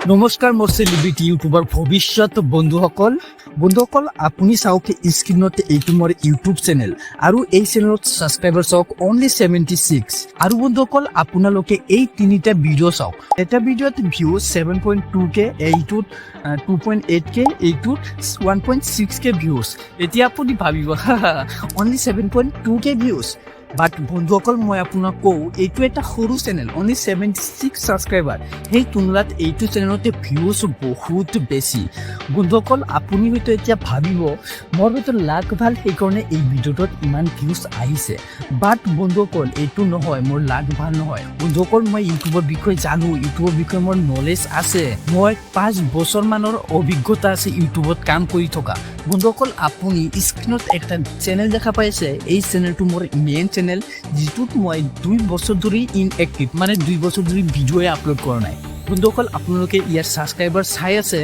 নমস্কাৰ মোৰ চেলিব্ৰিটি ইউটিউবৰ ভৱিষ্যত বন্ধুসকল আপুনি চাওক স্ক্ৰীনত এইটো মোৰ ইউটিউব চেনেল আৰু এই চেনেলত ছাবস্ক্ৰাইবাৰ চাওক অনলি 76 আৰু বন্ধুসকল আপোনালোকে এই তিনিটা ভিডিঅ' চাওক এটা ভিডিঅ'ত ভিউজ 7.2k এইটোত 2.8k এইটোত 1.6k ভিউজ এতিয়া আপুনি ভাবিব অনলি 7.2k ভিউজ বাট বন্ধুসকল মই আপোনাক কওঁ এইটো এটা সৰু চেনেল অনলি 76 ছাবস্ক্ৰাইবাৰ সেই তুলনাত এইটো চেনেলতে ভিউজ বহুত বেছি বন্ধুসকল আপুনি হয়তো এতিয়া ভাবিব মোৰ হয়তো লাক ভাল সেইকাৰণে এই ভিডিঅ'টোত ইমান ভিউজ আহিছে বাট বন্ধুসকল এইটো নহয় মোৰ লাক ভাল নহয় বন্ধুসকল মই ইউটিউবৰ বিষয়ে জানো ইউটিউবৰ বিষয়ে মোৰ নলেজ আছে মই 5 বছৰমানৰ অভিজ্ঞতা আছে ইউটিউবত কাম কৰি থকা বন্ধুসকল আপুনি স্ক্ৰীনত একটা চেনেল দেখা পাইছে এই চেনেলটো মোৰ মেইন চেনেল যিটোত মই 2 বছৰ ধৰি ইনএক্টিভ মানে 2 বছৰ ধৰি ভিডিঅ' আপলোড কৰা নাই বন্ধুসকল আপোনালোকে ইয়াৰ ছাবস্ক্ৰাইবাৰ চাই আছে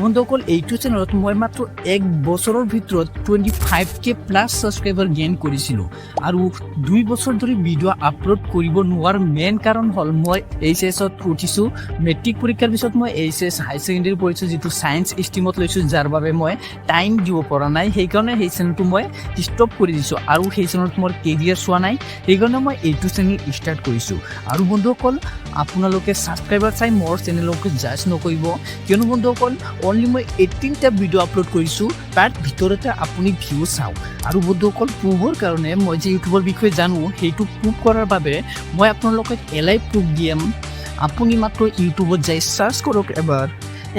বন্ধুসকল এইটো চেনেলত মই মাত্ৰ 1 বছৰৰ ভিতৰত 25k প্লাছ ছাবস্ক্ৰাইবাৰ গেইন কৰিছিলোঁ আৰু 2 বছৰ ধৰি ভিডিঅ' আপলোড কৰিব নোৱাৰাৰ মেইন কাৰণ হ'ল মই এইচএছত উঠিছোঁ মেট্ৰিক পৰীক্ষাৰ পিছত মই এইচএছ হাই ছেকেণ্ডেৰী পঢ়িছোঁ যিটো ছায়েন্স ষ্ট্ৰীমত লৈছোঁ যাৰ বাবে মই টাইম দিব পৰা নাই সেইকাৰণে সেই চেনেলটো মই ষ্টপ কৰি দিছোঁ আৰু সেই চেনেলত মোৰ কেৰিয়াৰ চোৱা নাই সেইকাৰণে মই এইটো চেনেল ষ্টাৰ্ট কৰিছোঁ আৰু বন্ধুসকল আপোনালোকে ছাবস্ক্ৰাইবাৰ চাই মোৰ চেনেলক জাজ নকৰিব কিয়নো বন্ধুসকল অনলি মই 18টা ভিডিঅ' আপলোড কৰিছোঁ তাৰ ভিতৰতে আপুনি ভিউ চাওক আৰু বন্ধুসকল প্ৰুভৰ কাৰণে মই যে ইউটিউবৰ বিষয়ে জানো সেইটো প্ৰুভ কৰাৰ বাবে মই আপোনালোকক লাইভ প্ৰুফ দিম আপুনি মাত্ৰ ইউটিউবত যাই চাৰ্চ কৰক এবাৰ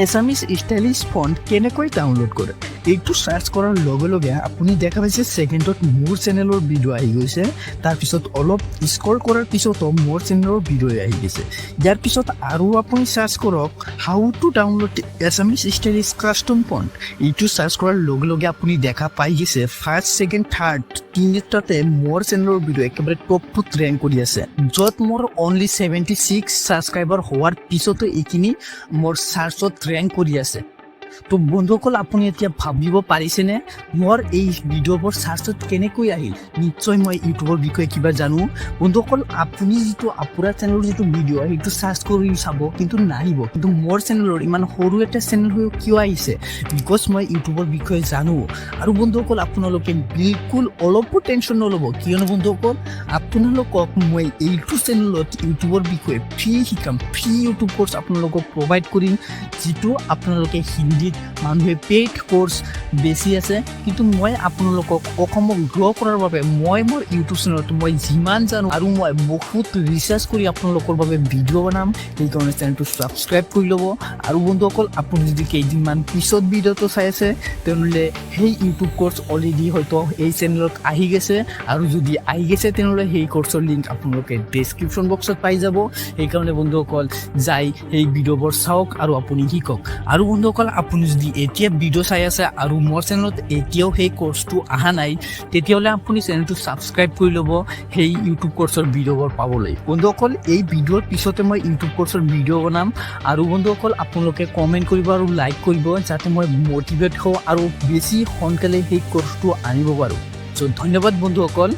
এছামিজ ষ্টাইলিছ ফন্ট কেনেকৈ ডাউনলোড কৰে এইটো চাৰ্চ কৰাৰ লগে লগে আপুনি দেখা পাইছে ছেকেণ্ডত মোৰ চেনেলৰ ভিডিঅ' আহি গৈছে তাৰপিছত অলপ স্ক্ৰল কৰাৰ পিছতো মোৰ চেনেলৰ ভিডিঅ' আহি গৈছে ইয়াৰ পিছত আৰু আপুনি চাৰ্চ কৰক how to download Assamese stylish custom font এইটো চাৰ্চ কৰাৰ লগে লগে আপুনি দেখা পাই গৈছে ফাৰ্ষ্ট ছেকেণ্ড থাৰ্ড তিনিটাতে মোৰ চেনেলৰ ভিডিঅ' একেবাৰে টপ ৰেংক কৰি আছে য'ত মোৰ অনলি 76 ছাবস্ক্ৰাইবাৰ হোৱাৰ পিছতো এইখিনি মোৰ চাৰ্চত ৰেংক কৰি আছে তো বন্ধুসকল আপুনি এতিয়া ভাবিব পাৰিছেনে মোৰ এই ভিডিঅ'বোৰ চাৰ্চত কেনেকৈ আহিল নিশ্চয় মই ইউটিউবৰ বিষয়ে কিবা জানো বন্ধুসকল আপুনি যিটো আপোনাৰ চেনেলৰ যিটো ভিডিঅ' সেইটো চাৰ্চ কৰি চাব কিন্তু নাহিব কিন্তু মোৰ চেনেলৰ ইমান সৰু এটা চেনেল হৈ কিয় আহিছে বিকজ মই ইউটিউবৰ বিষয়ে জানো আৰু বন্ধুসকল আপোনালোকে বিলকুল অলপো টেনশ্যন নল'ব কিয়নো বন্ধুসকল আপোনালোকক মই এইটো চেনেলত ইউটিউবৰ বিষয়ে ফ্ৰী শিকাম ফ্ৰী ইউটিউব কোৰ্চ আপোনালোকক প্ৰভাইড কৰিম যিটো আপোনালোকে হিন্দীত মানুহে পেইড কোৰ্চ বেছি আছে কিন্তু মই আপোনালোকক অসমক গ্ৰ' কৰাৰ বাবে মই মোৰ ইউটিউব চেনেলত মই যিমান জানো আৰু মই বহুত ৰিচাৰ্চ কৰি আপোনালোকৰ বাবে ভিডিঅ' বনাম সেইকাৰণে চেনেলটো ছাবস্ক্ৰাইব কৰি ল'ব আৰু বন্ধুসকল আপুনি যদি কেইদিনমান পিছত ভিডিঅ'টো চাই আছে তেনেহ'লে সেই ইউটিউব কোৰ্চ অলৰেডি হয়তো এই চেনেলত আহি গৈছে আৰু যদি আহি গৈছে তেনেহ'লে সেই কোৰ্চৰ লিংক আপোনালোকে ডেছক্ৰিপশ্যন বক্সত পাই যাব সেইকাৰণে বন্ধুসকল যাই সেই ভিডিঅ'বোৰ চাওক আৰু আপুনি শিকক আৰু বন্ধুসকল আপুনি যদি এতিয়া ভিডিঅ' চাই আছে আৰু মোৰ চেনেলত এতিয়াও সেই কোৰ্চটো অহা নাই তেতিয়াহ'লে আপুনি চেনেলটো ছাবস্ক্ৰাইব কৰি ল'ব সেই ইউটিউব কোৰ্চৰ ভিডিঅ'বোৰ পাবলৈ বন্ধুসকল এই ভিডিঅ'ৰ পিছতে মই ইউটিউব কোৰ্চৰ ভিডিঅ' বনাম আৰু বন্ধুসকল আপোনালোকে কমেণ্ট কৰিব আৰু লাইক কৰিব যাতে মই মটিভেট হওঁ আৰু বেছি সোনকালে সেই কোৰ্চটো আনিব পাৰোঁ চ' ধন্যবাদ বন্ধুসকল